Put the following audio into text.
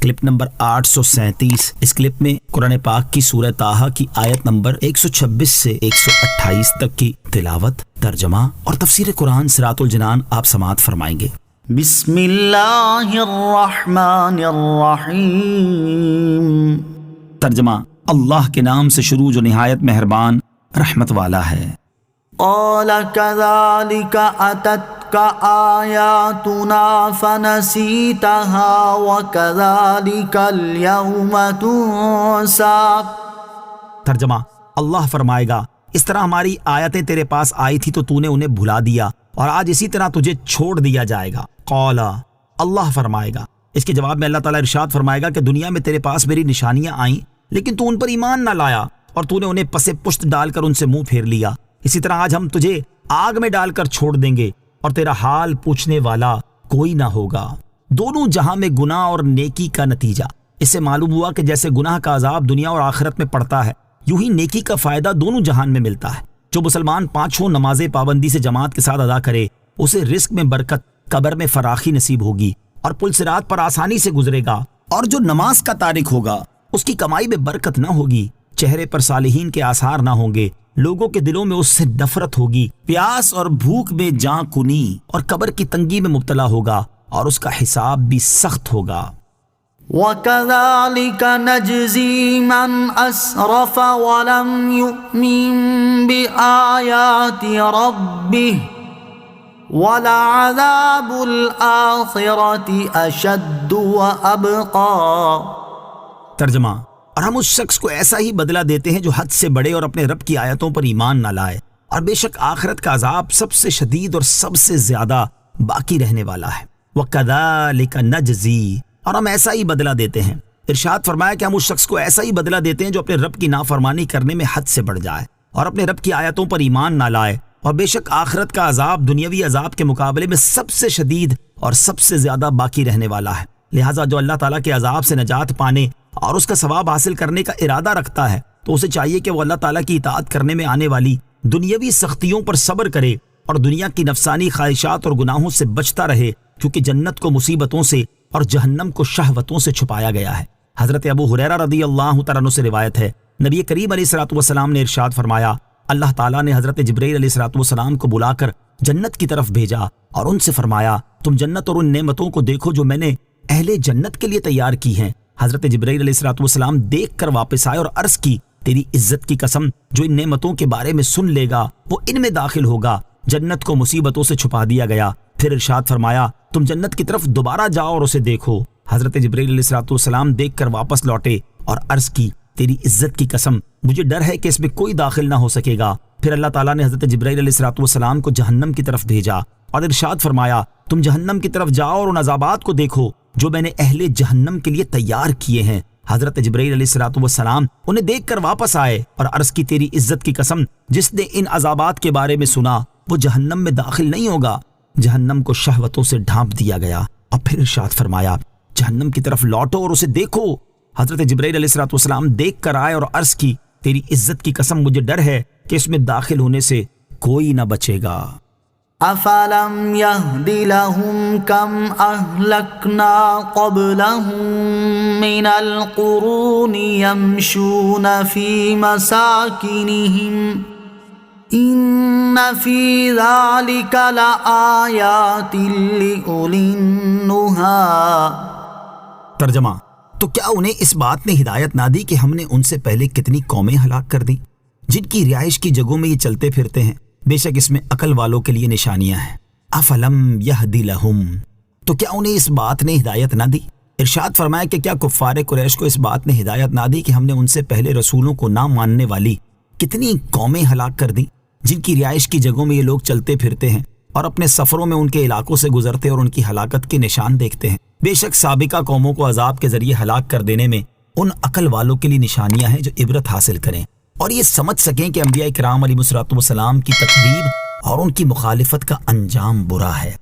Clip number 837۔ اس clip میں قرآن پاک کی سورہ طٰہٰ کی آیت نمبر 126 سے 128 تک کی تلاوت، ترجمہ اور تفسیر قرآن صراط الجنان آپ سماعت فرمائیں گے۔ بسم اللہ الرحمن الرحیم۔ ترجمہ: اللہ کے نام سے شروع جو نہایت مہربان رحمت والا ہے۔ قال كذلك أتتك آياتنا فنسيتها وكذلك اليوم تنسى۔ ترجمہ: اللہ فرمائے گا اس طرح ہماری آیتیں تیرے پاس آئی تھی تو تو نے انہیں بھلا دیا اور آج اسی طرح تجھے چھوڑ دیا جائے گا۔ قال، اللہ فرمائے گا۔ اس کے جواب میں اللہ تعالیٰ ارشاد فرمائے گا کہ دنیا میں تیرے پاس میری نشانیاں آئیں لیکن تو ان پر ایمان نہ لایا اور تو نے انہیں پس پشت ڈال کر ان سے منہ پھیر لیا۔ اسی طرح آج ہم تجھے آگ میں ڈال کر چھوڑ دیں گے اور تیرا حال پوچھنے والا کوئی نہ ہوگا۔ دونوں جہاں میں گناہ اور نیکی کا نتیجہ۔ اس سے معلوم ہوا کہ جیسے گناہ کا عذاب دنیا اور آخرت میں پڑتا ہے، یوں ہی نیکی کا فائدہ دونوں جہان میں ملتا ہے۔ جو مسلمان پانچوں نمازیں پابندی سے جماعت کے ساتھ ادا کرے، اسے رزق میں برکت، قبر میں فراخی نصیب ہوگی اور پل صراط پر آسانی سے گزرے گا، اور جو نماز کا تارک ہوگا اس کی کمائی میں برکت نہ ہوگی، چہرے پر صالحین کے آثار نہ ہوں گے، لوگوں کے دلوں میں اس سے نفرت ہوگی، پیاس اور بھوک میں جاں کنی اور قبر کی تنگی میں مبتلا ہوگا اور اس کا حساب بھی سخت ہوگا۔ وَكَذَلِكَ نَجْزِي مَنْ أَسْرَفَ وَلَمْ يُؤْمِنْ بِآيَاتِ رَبِّهِ وَلَعَذَابُ الْآخِرَةِ أَشَدُّ وَأَبْقَى۔ ترجمہ: اور ہم اس شخص کو ایسا ہی بدلہ دیتے ہیں جو حد سے بڑے اور اپنے رب کی آیتوں پر ایمان نہ لائے، اور بے شک آخرت کا عذاب سب سے شدید اور سب سے زیادہ باقی رہنے والا ہے۔ وَكَذَلِكَ نَجْزِي، اور ہم ایسا ہی بدلہ دیتے ہیں۔ ارشاد فرمایا کہ ہم اس شخص کو ایسا ہی بدلہ دیتے ہیں جو اپنے رب کی نافرمانی کرنے میں حد سے بڑھ جائے اور اپنے رب کی آیتوں پر ایمان نہ لائے، اور بے شک آخرت کا عذاب دنیاوی عذاب کے مقابلے میں سب سے شدید اور سب سے زیادہ باقی رہنے والا ہے۔ لہٰذا جو اللہ تعالیٰ کے عذاب سے نجات پانے اور اس کا ثواب حاصل کرنے کا ارادہ رکھتا ہے تو اسے چاہیے کہ وہ اللہ تعالیٰ کی اطاعت کرنے میں آنے والی دنیاوی سختیوں پر صبر کرے اور دنیا کی نفسانی خواہشات اور گناہوں سے بچتا رہے، کیونکہ جنت کو مصیبتوں سے اور جہنم کو شہوتوں سے چھپایا گیا ہے۔ حضرت ابو ہریرہ رضی اللہ تعالیٰ عنہ سے روایت ہے، نبی کریم علیہ الصلوۃ والسلام نے ارشاد فرمایا، اللہ تعالیٰ نے حضرت جبرائیل علیہ الصلوۃ والسلام کو بلا کر جنت کی طرف بھیجا اور ان سے فرمایا، تم جنت اور ان نعمتوں کو دیکھو جو میں نے اہل جنت کے لیے تیار کی ہیں۔ حضرت جبرائیل علیہ الصلوۃ والسلام دیکھ کر واپس آئے اور عرض کی، تیری عزت کی قسم، جو ان نعمتوں کے بارے میں سن لے گا وہ ان میں داخل ہوگا۔ جنت کو مصیبتوں سے چھپا دیا گیا۔ پھر ارشاد فرمایا، تم جنت کی طرف دوبارہ جاؤ اور اسے دیکھو۔ حضرت جبرائیل علیہ الصلوۃ والسلام دیکھ کر واپس لوٹے اور عرض کی، تیری عزت کی قسم، مجھے ڈر ہے کہ اس میں کوئی داخل نہ ہو سکے گا۔ پھر اللہ تعالیٰ نے حضرت جبرائیل علیہ الصلوۃ والسلام کو جہنم کی طرف بھیجا اور ارشاد فرمایا، تم جہنم کی طرف جاؤ اور ان عذابات کو دیکھو جو میں نے اہل جہنم کے لیے تیار کیے ہیں۔ حضرت جبرائیل علیہ الصلوۃ والسلام انہیں دیکھ کر واپس آئے اور عرض کی، تیری عزت کی قسم، جس نے ان عذابات کے بارے میں سنا وہ جہنم میں داخل نہیں ہوگا۔ جہنم کو شہوتوں سے ڈھانپ دیا گیا اور پھر ارشاد فرمایا، جہنم کی طرف لوٹو اور اسے دیکھو۔ حضرت جبرائیل علیہ الصلوۃ والسلام دیکھ کر آئے اور عرض کی، تیری عزت کی قسم، مجھے ڈر ہے کہ اس میں داخل ہونے سے کوئی نہ بچے گا۔ أَفَلَمْ يَهْدِ لَهُمْ كَمْ أَهْلَكْنَا قَبْلَهُمْ مِنَ الْقُرُونِ يَمْشُونَ فِي مَسَاكِنِهِمْ إِنَّ فِي ذَلِكَ لَآيَاتٍ لِأُولِي النُّهَىٰ۔ ترجمہ: تو کیا انہیں اس بات نے ہدایت نہ دی کہ ہم نے ان سے پہلے کتنی قومیں ہلاک کر دیں جن کی رہائش کی جگہوں میں یہ چلتے پھرتے ہیں؟ بے شک اس میں عقل والوں کے لیے نشانیاں ہیں۔ افلم یہدی لہم، تو کیا انہیں اس بات نے ہدایت نہ دی؟ ارشاد فرمایا کہ کیا کفار قریش کو اس بات نے ہدایت نہ دی کہ ہم نے ان سے پہلے رسولوں کو نہ ماننے والی کتنی قومیں ہلاک کر دیں جن کی رہائش کی جگہوں میں یہ لوگ چلتے پھرتے ہیں اور اپنے سفروں میں ان کے علاقوں سے گزرتے اور ان کی ہلاکت کے نشان دیکھتے ہیں۔ بے شک سابقہ قوموں کو عذاب کے ذریعے ہلاک کر دینے میں ان عقل والوں کے لیے نشانیاں ہیں جو عبرت حاصل کریں اور یہ سمجھ سکیں کہ انبیاء کرام علیہ الصلوۃ والسلام کی تکذیب اور ان کی مخالفت کا انجام برا ہے۔